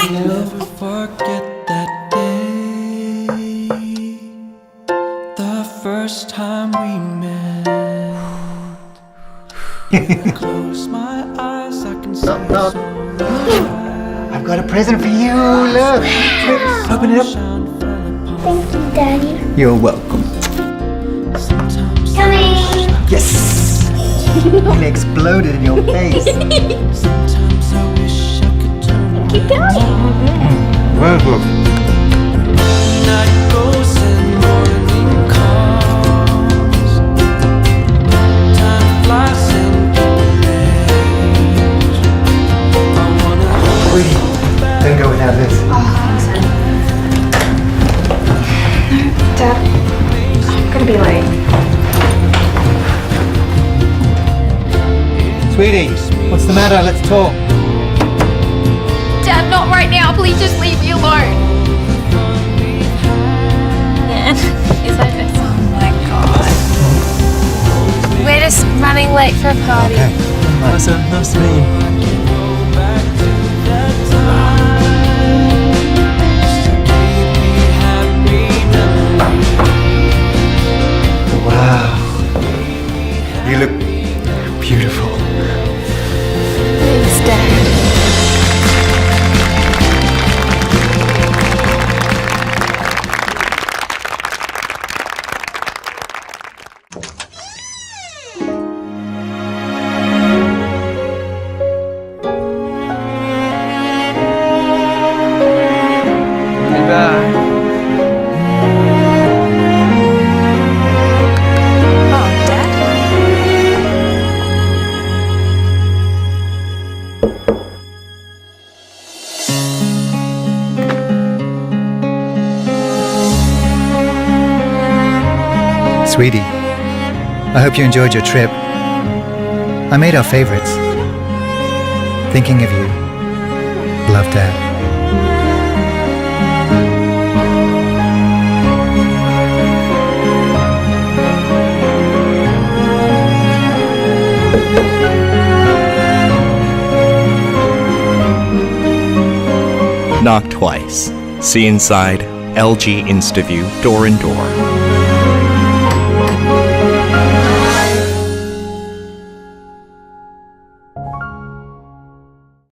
never forget that day, the first time we met. When I close my eyes, I can see so bright. I've got a present for you, look! Open it up. Thank you, Daddy. You're welcome. Coming! Yes! It exploded in your face. Sometimes I wish I could turn Keep going. Wonderful. night goes and morning comes. Time flies and age. I wanna Sweetie, don't go without this. Dad, I'm gonna be late. Sweetie, what's the matter? Let's talk. Dad, not right now. Please just leave me alone. Is that this? Oh my god. We're just running late for a party. Okay. nice to meet you. Wow. You look beautiful. Thanks, Dad. Goodbye. Oh, Dad? Sweetie, I hope you enjoyed your trip. I made our favorites. Thinking of you. Love, Dad. Knock twice. See inside LG Instaview door and door.